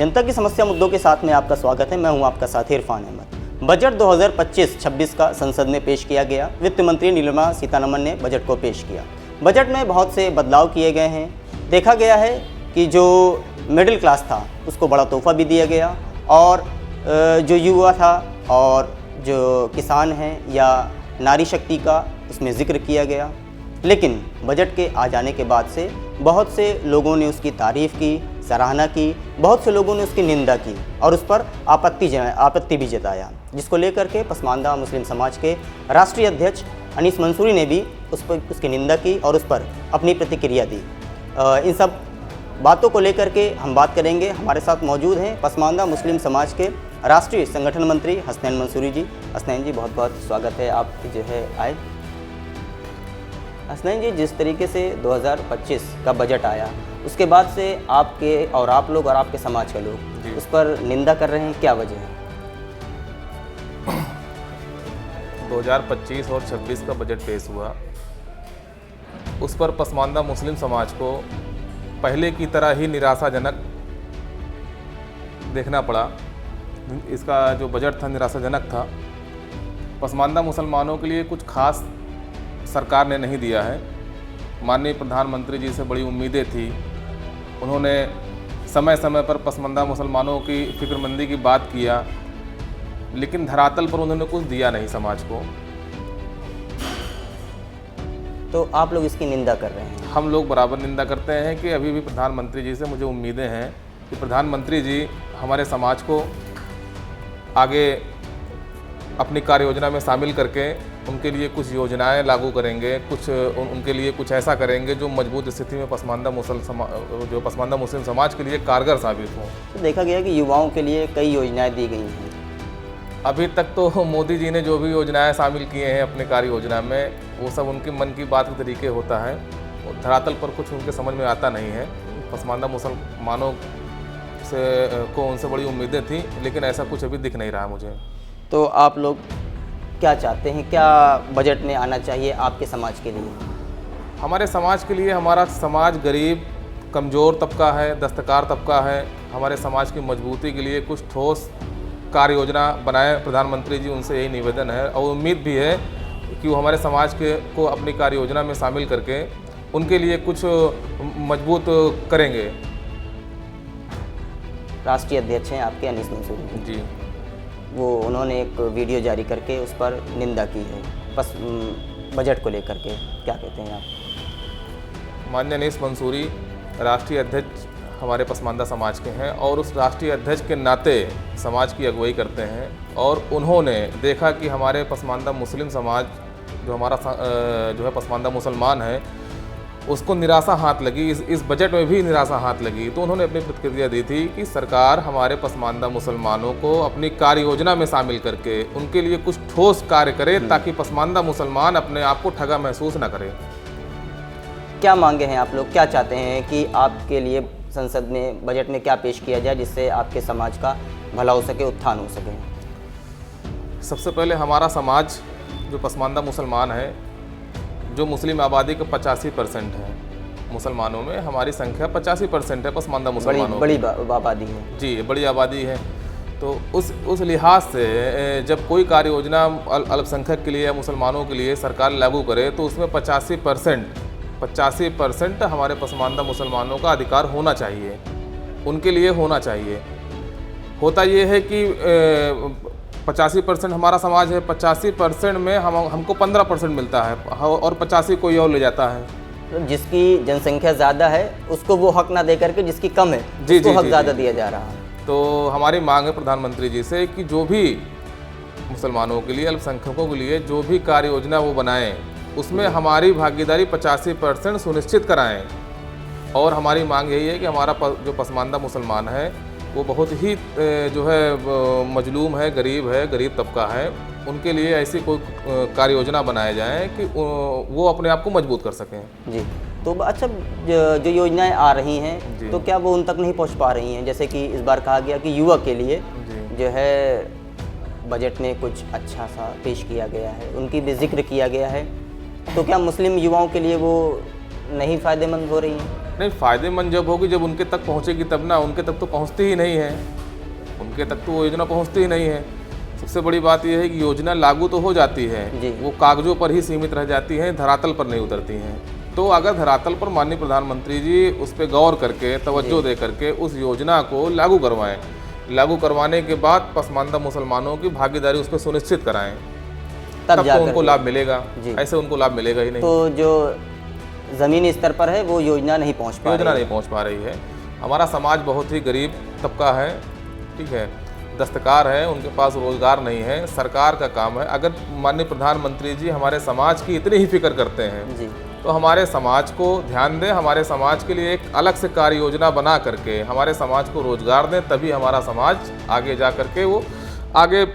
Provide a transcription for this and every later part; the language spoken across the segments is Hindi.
जनता की समस्या मुद्दों के साथ में आपका स्वागत है। मैं हूं आपका साथी इरफान अहमद। बजट 2025-26 का संसद में पेश किया गया। वित्त मंत्री निर्मला सीतारमण ने बजट को पेश किया। बजट में बहुत से बदलाव किए गए हैं। देखा गया है कि जो मिडिल क्लास था उसको बड़ा तोहफा भी दिया गया, और जो युवा था और जो किसान हैं या नारी शक्ति का उसमें ज़िक्र किया गया। लेकिन बजट के आ जाने के बाद से बहुत से लोगों ने उसकी तारीफ़ की, सराहना की, बहुत से लोगों ने उसकी निंदा की और उस पर आपत्ति भी जताया, जिसको लेकर के पसमानदा मुस्लिम समाज के राष्ट्रीय अध्यक्ष अनीस मंसूरी ने भी उसकी निंदा की और उस पर अपनी प्रतिक्रिया दी। इन सब बातों को लेकर के हम बात करेंगे। हमारे साथ मौजूद हैं पसमानदा मुस्लिम समाज के राष्ट्रीय संगठन मंत्री हसनैन मंसूरी जी। हसनैन जी, बहुत बहुत स्वागत है आप जो है आए। हसनैन जी, जिस तरीके से 2025 का बजट आया उसके बाद से आपके और आप लोग और आपके समाज के लोग उस पर निंदा कर रहे हैं, क्या वजह है? 2025 और 26 का बजट पेश हुआ, उस पर पसमानदा मुस्लिम समाज को पहले की तरह ही निराशाजनक देखना पड़ा। इसका जो बजट था निराशाजनक था। पसमानदा मुसलमानों के लिए कुछ खास सरकार ने नहीं दिया है। माननीय प्रधानमंत्री जी से बड़ी उम्मीदें थी। उन्होंने समय समय पर पसमानदा मुसलमानों की फिक्रमंदी की बात किया, लेकिन धरातल पर उन्होंने कुछ दिया नहीं समाज को। तो आप लोग इसकी निंदा कर रहे हैं? हम लोग बराबर निंदा करते हैं कि अभी भी प्रधानमंत्री जी से मुझे उम्मीदें हैं कि प्रधानमंत्री जी हमारे समाज को आगे अपनी कार्य योजना में शामिल करके उनके लिए कुछ योजनाएं लागू करेंगे, उनके लिए कुछ ऐसा करेंगे जो मजबूत स्थिति में पसमानदा मुस्लिम समाज के लिए कारगर साबित हो। तो देखा गया कि युवाओं के लिए कई योजनाएं दी गई हैं। अभी तक तो मोदी जी ने जो भी योजनाएं शामिल किए हैं अपने कार्य योजना में, वो सब उनके मन की बात के तरीके होता है और धरातल पर कुछ उनके समझ में आता नहीं है। पसमानदा मुसलमानों को उनसे बड़ी उम्मीदें थी, लेकिन ऐसा कुछ अभी दिख नहीं रहा मुझे। तो आप लोग क्या चाहते हैं, क्या बजट में आना चाहिए आपके समाज के लिए? हमारे समाज के लिए, हमारा समाज गरीब कमज़ोर तबका है, दस्तकार तबका है। हमारे समाज की मजबूती के लिए कुछ ठोस कार्य योजना बनाए प्रधानमंत्री जी, उनसे यही निवेदन है और उम्मीद भी है कि वो हमारे समाज को अपनी कार्य योजना में शामिल करके उनके लिए कुछ मजबूत करेंगे। राष्ट्रीय अध्यक्ष हैं आपके अनीस मंसूरी जी, वो उन्होंने एक वीडियो जारी करके उस पर निंदा की है बस बजट को लेकर के, क्या कहते हैं आप? माननीय अनीस मंसूरी राष्ट्रीय अध्यक्ष हमारे पसमानदा समाज के हैं और उस राष्ट्रीय अध्यक्ष के नाते समाज की अगुवाई करते हैं, और उन्होंने देखा कि हमारे पसमानदा मुस्लिम समाज जो हमारा जो है पसमानदा मुसलमान है उसको निराशा हाथ लगी। इस बजट में भी निराशा हाथ लगी, तो उन्होंने अपनी प्रतिक्रिया दी थी कि सरकार हमारे पसमानदा मुसलमानों को अपनी कार्य योजना में शामिल करके उनके लिए कुछ ठोस कार्य करे ताकि पसमानदा मुसलमान अपने आप को ठगा महसूस न करे। क्या मांगे हैं आप लोग, क्या चाहते हैं कि आपके लिए संसद में बजट में क्या पेश किया जाए जिससे आपके समाज का भला हो सके, उत्थान हो सके? सबसे पहले हमारा समाज जो पसमानदा मुसलमान है, जो मुस्लिम आबादी का 85% है, मुसलमानों में हमारी संख्या 85% है पसमानदा मुसलमानों। बड़ी आबादी है जी, बड़ी आबादी है। तो उस लिहाज से जब कोई कार्य योजना अल्पसंख्यक के लिए या मुसलमानों के लिए सरकार लागू करे तो उसमें 85% हमारे पसमानदा मुसलमानों का अधिकार होना चाहिए, उनके लिए होना चाहिए। होता ये है कि 85% हमारा समाज है, 85% में हमको 15% मिलता है और 85 कोई और ले जाता है। तो जिसकी जनसंख्या ज़्यादा है उसको वो हक ना दे करके जिसकी कम है उसको हक ज़्यादा दिया जा रहा है। तो हमारी मांग है प्रधानमंत्री जी से कि जो भी मुसलमानों के लिए, अल्पसंख्यकों के लिए जो भी कार्य योजना वो बनाएं उसमें हमारी भागीदारी 85% सुनिश्चित कराएं। और हमारी मांग यही है कि हमारा जो पसमानदा मुसलमान है वो बहुत ही जो है मजलूम है, गरीब तबका है, उनके लिए ऐसी कोई कार्य योजना बनाए जाए कि वो अपने आप को मजबूत कर सकें। जी, तो अच्छा, जो योजनाएं आ रही हैं तो क्या वो उन तक नहीं पहुंच पा रही हैं? जैसे कि इस बार कहा गया कि युवा के लिए जो है बजट में कुछ अच्छा सा पेश किया गया है, उनकी भी जिक्र किया गया है, तो क्या मुस्लिम युवाओं के लिए वो नहीं फ़ायदेमंद हो रही हैं? नहीं, फ़ायदेमंद जब होगी जब उनके तक पहुंचेगी तब ना, उनके तक तो पहुंचती ही नहीं है, उनके तक तो वो योजना पहुंचती ही नहीं है। सबसे बड़ी बात यह है कि योजना लागू तो हो जाती है, वो कागजों पर ही सीमित रह जाती हैं, धरातल पर नहीं उतरती हैं। तो अगर धरातल पर माननीय प्रधानमंत्री जी उस पर गौर करके, तवज्जो दे करके उस योजना को लागू करवाएं, लागू करवाने के बाद पसमानदा मुसलमानों की भागीदारी उस पर सुनिश्चित कराएं, तब तो उनको लाभ मिलेगा, ऐसे उनको लाभ मिलेगा ही नहीं। तो जो ज़मीनी स्तर पर है वो योजना नहीं पहुंच पा रही है। हमारा समाज बहुत ही गरीब तबका है, ठीक है, दस्तकार है, उनके पास रोजगार नहीं है। सरकार का काम है, अगर माननीय प्रधानमंत्री जी हमारे समाज की इतनी ही फिक्र करते हैं तो हमारे समाज को ध्यान दें, हमारे समाज के लिए एक अलग से कार्य योजना बना करके हमारे समाज को रोजगार दें, तभी हमारा समाज आगे जा करके वो आगे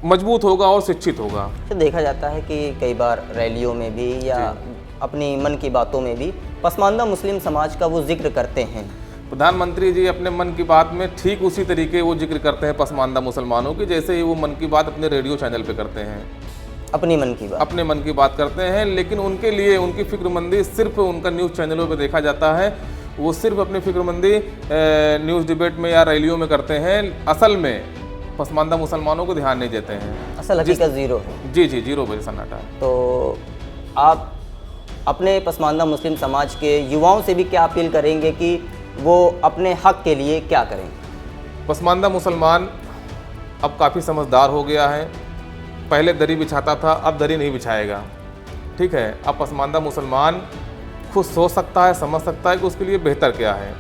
मजबूत होगा और शिक्षित होगा। तो देखा जाता है कि कई बार रैलियों में भी या अपनी मन की बातों में भी पसमानदा मुस्लिम समाज का वो जिक्र करते हैं। प्रधानमंत्री जी अपने मन की बात में ठीक उसी तरीके वो जिक्र करते हैं पसमानदा मुसलमानों की, जैसे ही वो मन की बात अपने रेडियो चैनल पे करते हैं, अपने मन की बात करते हैं। लेकिन उनके लिए उनकी फिक्रमंदी सिर्फ उनका न्यूज़ चैनलों पे देखा जाता है, वो सिर्फ अपनी फिक्रमंदी न्यूज़ डिबेट में या रैलियों में करते हैं, असल में पसमानदा मुसलमानों को ध्यान नहीं देते हैं। असल हकीकत ज़ीरो है। जी, जीरो बजे सन्नाटा। तो आप अपने पसमानदा मुस्लिम समाज के युवाओं से भी क्या अपील करेंगे कि वो अपने हक के लिए क्या करें? पसमानदा मुसलमान अब काफ़ी समझदार हो गया है, पहले दरी बिछाता था, अब दरी नहीं बिछाएगा, ठीक है। अब पसमानदा मुसलमान खुद सोच सकता है, समझ सकता है कि उसके लिए बेहतर क्या है।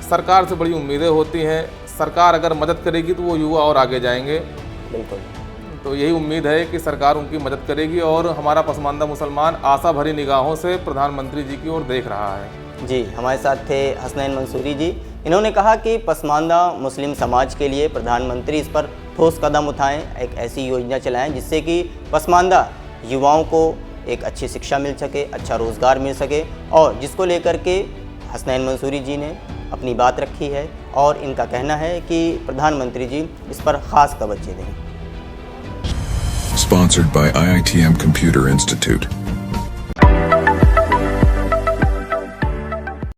सरकार से बड़ी उम्मीदें होती हैं, सरकार अगर मदद करेगी तो वो युवा और आगे जाएंगे। बिल्कुल। तो यही उम्मीद है कि सरकार उनकी मदद करेगी और हमारा पसमानदा मुसलमान आशा भरी निगाहों से प्रधानमंत्री जी की ओर देख रहा है। जी, हमारे साथ थे हसनैन मंसूरी जी। इन्होंने कहा कि पसमानदा मुस्लिम समाज के लिए प्रधानमंत्री इस पर ठोस कदम उठाएं, एक ऐसी योजना चलाएं जिससे कि पसमानदा युवाओं को एक अच्छी शिक्षा मिल सके, अच्छा रोज़गार मिल सके, और जिसको लेकर के हसनैन मंसूरी जी ने अपनी बात रखी है और इनका कहना है कि प्रधानमंत्री जी इस पर ख़ास तवज्जो दें। Sponsored by IITM Computer Institute.